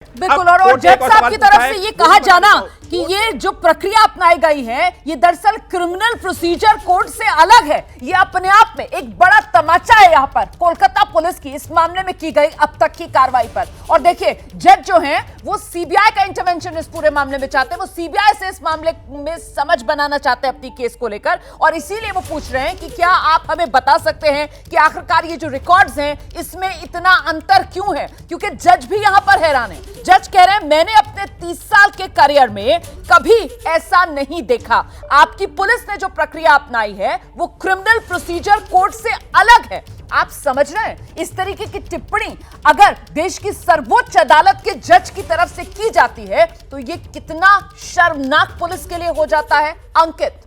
बिल्कुल। और जज साहब की तरफ से ये कहा जाना कि ये जो प्रक्रिया अपनाई गई है ये दरअसल क्रिमिनल प्रोसीजर कोड से अलग है, ये अपने आप में एक बड़ा तमाचा है यहाँ पर कोलकाता पुलिस की इस मामले में की गई अब तक की कार्रवाई पर। और देखिए जज जो हैं वो सीबीआई का इंटरवेंशन इस पूरे मामले में चाहते हैं, वो सीबीआई से इस मामले में समझ बनाना चाहते हैं अपनी केस को लेकर, और इसीलिए वो पूछ रहे हैं कि क्या आप हमें बता सकते हैं कि आखिरकार ये जो रिकॉर्ड्स हैं इसमें इतना अंतर क्यों है, क्योंकि जज भी यहां पर हैरान है। जज कह रहे हैं मैंने अपने 30 साल के करियर में कभी ऐसा नहीं देखा, आपकी पुलिस ने जो प्रक्रिया अपनाई है वो क्रिमिनल प्रोसीजर कोड से अलग है। आप समझ रहे हैं इस तरीके की टिप्पणी अगर देश की सर्वोच्च अदालत के जज की तरफ से की जाती है तो ये कितना शर्मनाक पुलिस के लिए हो जाता है। अंकित।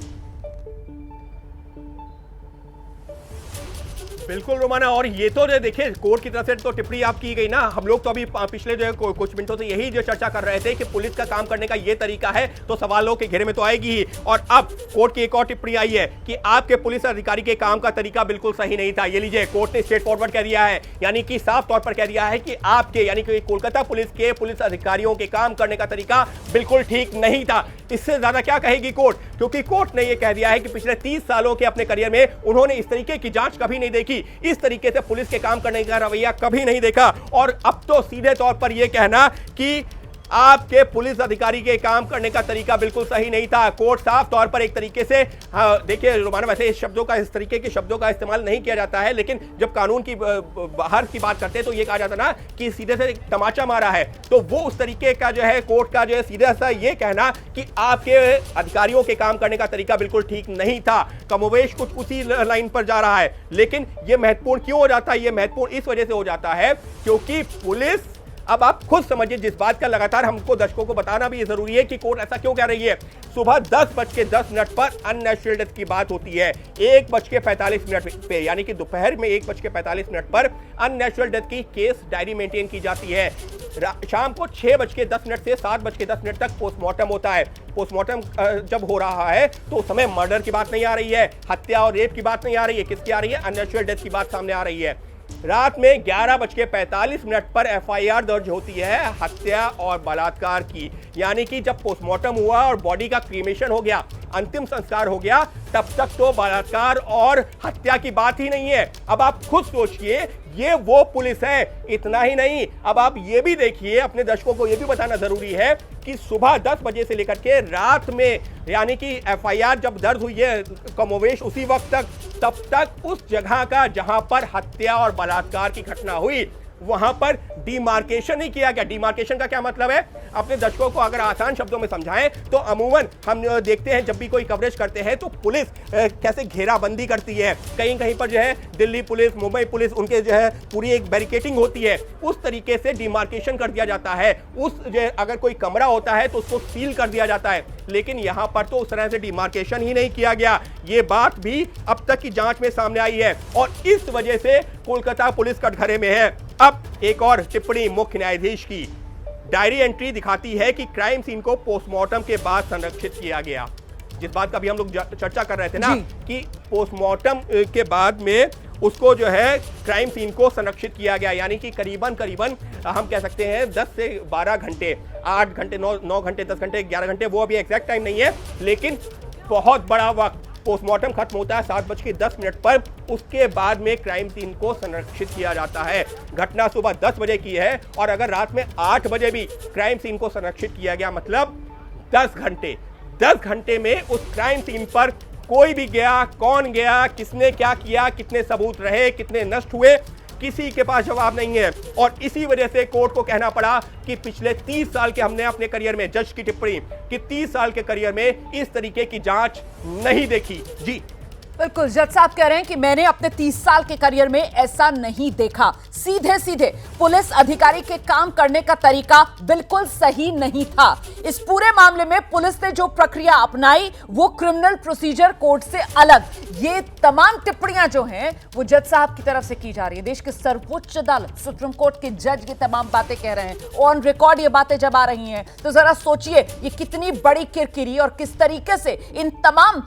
बिल्कुल रोमाना, और ये तो जो देखिए कोर्ट की तरफ से तो टिप्पणी आप की गई ना, हम लोग तो अभी पिछले जो है कुछ मिनटों से यही जो चर्चा कर रहे थे कि पुलिस का काम करने का ये तरीका है तो सवालों के घेरे में तो आएगी ही। और अब कोर्ट की एक और टिप्पणी आई है कि आपके पुलिस अधिकारी के काम का तरीका बिल्कुल सही नहीं था। ये लीजिए कोर्ट ने स्ट्रेट फॉरवर्ड कह दिया है, यानी कि साफ तौर पर कह दिया है कि आपके यानी कि कोलकाता पुलिस के पुलिस अधिकारियों के काम करने का तरीका बिल्कुल ठीक नहीं था। इससे ज्यादा क्या कहेगी कोर्ट, क्योंकि कोर्ट ने यह कह दिया है कि पिछले 30 सालों के अपने करियर में उन्होंने इस तरीके की जांच कभी नहीं देखी, इस तरीके से पुलिस के काम करने का रवैया कभी नहीं देखा। और अब तो सीधे तौर पर यह कहना कि आपके पुलिस अधिकारी के काम करने का तरीका बिल्कुल सही नहीं था। कोर्ट साफ तौर पर एक तरीके से देखिए रोमाना, वैसे इस शब्दों का इस तरीके के शब्दों का इस्तेमाल नहीं किया जाता है, लेकिन जब कानून की बाहर की बात करते हैं तो ये कहा जाता है ना कि सीधे से तमाचा मारा है, तो वो उस तरीके का जो है कोर्ट का जो है सीधा सा ये कहना कि आपके अधिकारियों के काम करने का तरीका बिल्कुल ठीक नहीं था, कमोवेश कुछ उसी लाइन पर जा रहा है। लेकिन यह महत्वपूर्ण क्यों हो जाता है? यह महत्वपूर्ण इस वजह से हो जाता है क्योंकि पुलिस, अब आप खुद समझिए जिस बात का लगातार हमको दर्शकों को बताना भी जरूरी है कि कोर्ट ऐसा क्यों कह रही है। सुबह 10:10 पर अननेचुरल डेथ की बात होती है, 1:45 पे यानी कि दोपहर में 1:45 पर अननेचुरल डेथ की केस डायरी मेंटेन की जाती है। शाम को 6:10 से 7:10 तक पोस्टमार्टम होता है। पोस्टमार्टम जब हो रहा है तो उस समय मर्डर की बात नहीं आ रही है, हत्या और रेप की बात नहीं आ रही है, किसकी आ रही है? अननेचुरल डेथ की बात सामने आ रही है। रात में 11:45 पर एफआईआर दर्ज होती है हत्या और बलात्कार की, यानी कि जब पोस्टमार्टम हुआ और बॉडी का क्रीमेशन हो गया, अंतिम संस्कार हो गया, तब तक तो बलात्कार और हत्या की बात ही नहीं है। अब आप खुद सोचिए ये वो पुलिस है। इतना ही नहीं, अब आप ये भी देखिए, अपने दर्शकों को ये भी बताना जरूरी है कि सुबह 10 बजे से लेकर के रात में यानी कि एफआईआर जब दर्ज हुई है कमोवेश उसी वक्त तक, तब तक उस जगह का जहां पर हत्या और बलात्कार की घटना हुई वहां पर डिमार्केशन ही किया गया। डिमार्केशन का क्या मतलब है? अपने दर्शकों को अगर आसान शब्दों में समझाएं तो अमूमन हम देखते हैं जब भी कोई कवरेज करते हैं तो पुलिस कैसे घेराबंदी करती है, कहीं कहीं पर जो है दिल्ली पुलिस, मुंबई पुलिस, उनके जो है पूरी एक बैरिकेटिंग होती है, उस तरीके से डिमार्केशन कर दिया जाता है। उस जो अगर कोई कमरा होता है तो उसको सील कर दिया जाता है, लेकिन यहां पर तो उस तरह से डिमार्केशन ही नहीं किया गया। ये बात भी अब तक की जांच में सामने आई है और इस वजह से कोलकाता पुलिस कटघरे में है। अब एक और टिप्पणी मुख्य न्यायाधीश की, डायरी एंट्री दिखाती है कि क्राइम सीन को पोस्टमार्टम के बाद संरक्षित किया गया। जिस बात का भी हम लोग चर्चा कर रहे थे ना कि पोस्टमार्टम के बाद में उसको जो है क्राइम सीन को संरक्षित किया गया, यानी कि करीबन हम कह सकते हैं 10 से 12 घंटे, 8 घंटे, 9 घंटे, 10 घंटे, 11 घंटे, वो अभी एग्जैक्ट टाइम नहीं है, लेकिन बहुत बड़ा वक्त। पोस्टमार्टम खत्म होता है 7:10 पर, उसके बाद में क्राइम सीन को संरक्षित किया जाता है। घटना सुबह 10 बजे की है और अगर रात में 8 बजे भी क्राइम सीन को संरक्षित किया गया मतलब 10 घंटे में उस क्राइम सीन पर कोई भी गया, कौन गया, किसने क्या किया, कितने सबूत रहे, कितने नष्ट हुए, किसी के पास जवाब नहीं है। और इसी वजह से कोर्ट को कहना पड़ा कि पिछले 30 साल के हमने अपने करियर में, जज की टिप्पणी कि 30 साल के करियर में इस तरीके की जांच नहीं देखी। जी बिल्कुल, जज साहब कह रहे हैं कि मैंने अपने 30 साल के करियर में ऐसा नहीं देखा। सीधे सीधे पुलिस अधिकारी के काम करने का तरीका बिल्कुल सही नहीं था। इस पूरे मामले में पुलिस ने जो प्रक्रिया अपनाई वो क्रिमिनल प्रोसीजर कोड से अलग। ये तमाम टिप्पणियां जो हैं वो जज साहब की तरफ से की जा रही है। देश के सर्वोच्च अदालत सुप्रीम कोर्ट के जज ये तमाम बातें कह रहे हैं, ऑन रिकॉर्ड ये बातें जब आ रही हैं तो जरा सोचिए ये कितनी बड़ी किरकिरी और किस तरीके से इन तमाम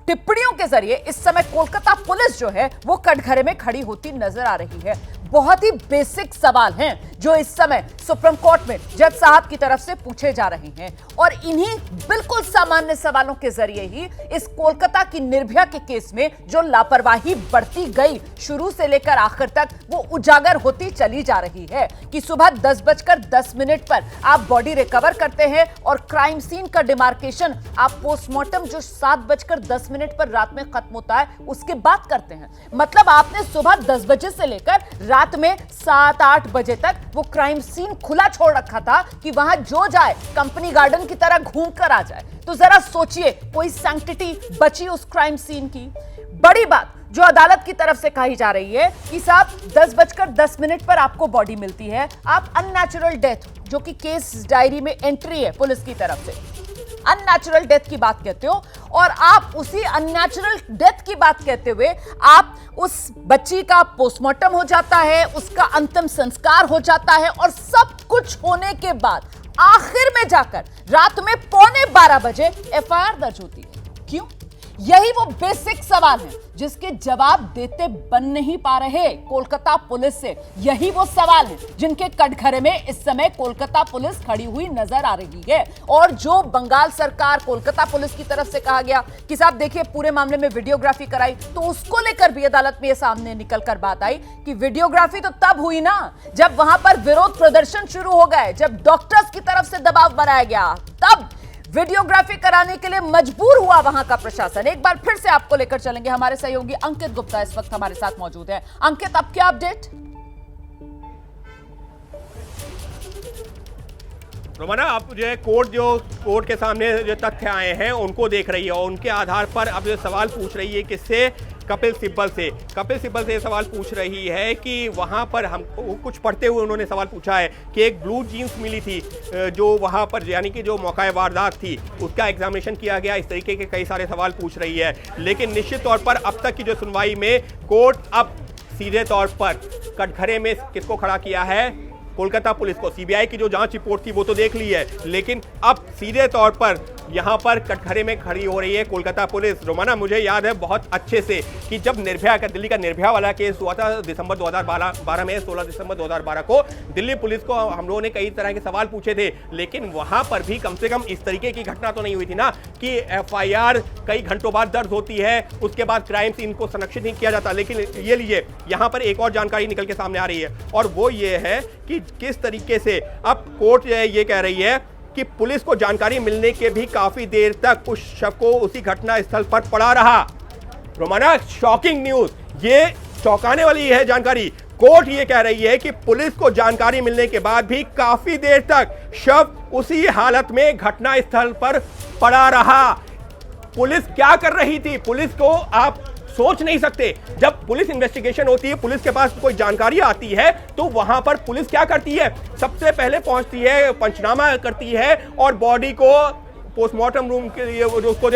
टिप्पणियों के जरिए इस समय कोलकाता पुलिस जो है वो कटघरे में खड़ी होती नजर आ रही है। बहुत ही बेसिक सवाल हैं जो इस समय सुप्रीम कोर्ट में जज साहब की तरफ से पूछे जा रहे हैं और इन्हीं बिल्कुल सामान्य सवालों के जरिए ही इस कोलकाता की निर्भया के केस में जो लापरवाही बढ़ती गई शुरू से लेकर आखिर तक वो उजागर होती चली जा रही है कि सुबह 10:10 पर आप बॉडी रिकवर करते हैं और क्राइम सीन का डिमार्केशन आप पोस्टमार्टम जो 7:10 पर रात में खत्म होता है उसके बाद करते हैं। मतलब आपने सुबह 10 बजे से लेकर रात में 7-8 बजे तक वो क्राइम सीन खुला छोड़ रखा था कि वहां जो जाए कंपनी गार्डन की तरह घूम कर आ जाए। तो जरा सोचिए कोई सैंक्टिटी बची उस क्राइम सीन की। बड़ी बात जो अदालत की तरफ से कही जा रही है कि साहब 10:10 पर आपको बॉडी मिलती है, आप अननेचुरल डेथ जो कि केस डायरी में एंट्री है पुलिस की तरफ से अननेचुरल डेथ की बात कहते हो और आप उसी अननेचुरल डेथ की बात कहते हुए आप उस बच्ची का पोस्टमार्टम हो जाता है, उसका अंतिम संस्कार हो जाता है और सब कुछ होने के बाद आखिर में जाकर रात में 11:45 बजे एफआईआर दर्ज होती है। क्यों? यही वो बेसिक सवाल है जिसके जवाब देते बन नहीं पा रहे कोलकाता पुलिस से। यही वो सवाल है जिनके कटघरे में इस समय कोलकाता पुलिस खड़ी हुई नजर आ रही है और जो बंगाल सरकार कोलकाता पुलिस की तरफ से कहा गया कि साहब देखिए पूरे मामले में वीडियोग्राफी कराई, तो उसको लेकर भी अदालत में ये सामने निकलकर बात आई कि वीडियोग्राफी तो तब हुई ना जब वहां पर विरोध प्रदर्शन शुरू हो गए, जब डॉक्टर्स की तरफ से दबाव बनाया गया, तब वीडियोग्राफी कराने के लिए मजबूर हुआ वहां का प्रशासन। एक बार फिर से आपको लेकर चलेंगे, हमारे सहयोगी अंकित गुप्ता इस वक्त हमारे साथ मौजूद है। अंकित, अब क्या अपडेट? रोमाना, आप जो है कोर्ट के सामने जो तथ्य आए हैं उनको देख रही है और उनके आधार पर अब जो सवाल पूछ रही है किससे? कपिल सिब्बल से ये सवाल पूछ रही है कि वहाँ पर हम कुछ पढ़ते हुए उन्होंने सवाल पूछा है कि एक ब्लू जीन्स मिली थी जो वहाँ पर यानी कि जो मौका वारदात थी उसका एग्जामिनेशन किया गया। इस तरीके के कई सारे सवाल पूछ रही है, लेकिन निश्चित तौर पर अब तक की जो सुनवाई में कोर्ट अब सीधे तौर पर कटघरे में किसको खड़ा किया है? कोलकाता पुलिस को। सीबीआई की जो जांच रिपोर्ट थी वो तो देख ली है, लेकिन अब सीधे तौर पर यहां पर कटघरे में खड़ी हो रही है कोलकाता पुलिस। रोमाना, मुझे याद है बहुत अच्छे से कि जब निर्भया का दिल्ली का निर्भया वाला केस हुआ था दिसंबर 2012 में, 16 दिसंबर 2012 को दिल्ली पुलिस को हम लोगों ने कई तरह के सवाल पूछे थे, लेकिन वहां पर भी कम से कम इस तरीके की घटना तो नहीं हुई थी ना कि एफआईआर कई घंटों बाद दर्ज होती है, उसके बाद क्राइम सीन को संरक्षित नहीं किया जाता। लेकिन ये लीजिए, यहां पर एक और जानकारी निकल के सामने आ रही है और वो ये है कि किस तरीके से अब कोर्ट ये कह रही है कि पुलिस को जानकारी मिलने के भी काफी देर तक उस शव को उसी घटना स्थल पर पड़ा रहा। रोमाना, शॉकिंग न्यूज, ये चौंकाने वाली है जानकारी। कोर्ट ये कह रही है कि पुलिस को जानकारी मिलने के बाद भी काफी देर तक शव उसी हालत में घटना स्थल पर पड़ा रहा। पुलिस क्या कर रही थी? पुलिस को आप सोच नहीं सकते। जब पुलिस इन्वेस्टिगेशन होती है, पुलिस के पास कोई जानकारी आती है तो वहां पर पुलिस क्या करती है? सबसे पहले पहुंचती है, पंचनामा करती है और बॉडी को पोस्टमार्टम रूम के लिए उसको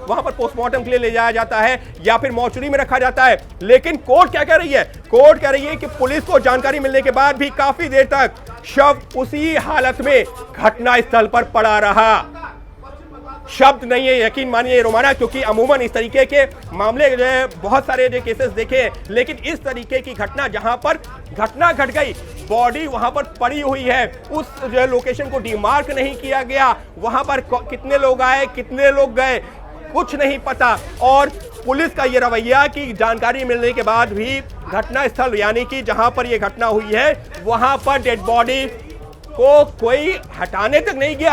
वहां पर पोस्टमार्टम के लिए ले जाया जाता है या फिर मॉर्चरी में रखा जाता है। लेकिन कोर्ट क्या कह रही है? कोर्ट कह रही है कि पुलिस को जानकारी मिलने के बाद भी काफी देर तक शव उसी हालत में घटना स्थल पर पड़ा रहा। शब्द नहीं है, यकीन मानिए रोमाना, क्योंकि अमूमन इस तरीके के मामले जो है बहुत सारे जो केसेस देखे, लेकिन इस तरीके की घटना जहां पर घटना घट गई, बॉडी वहां पर पड़ी हुई है, उस जो लोकेशन को डिमार्क नहीं किया गया, वहां पर कितने लोग आए कितने लोग गए कुछ नहीं पता। और पुलिस का ये रवैया कि जानकारी मिलने के बाद भी घटना स्थल यानी कि जहां पर यह घटना हुई है वहां पर डेड बॉडी को कोई हटाने तक नहीं गया।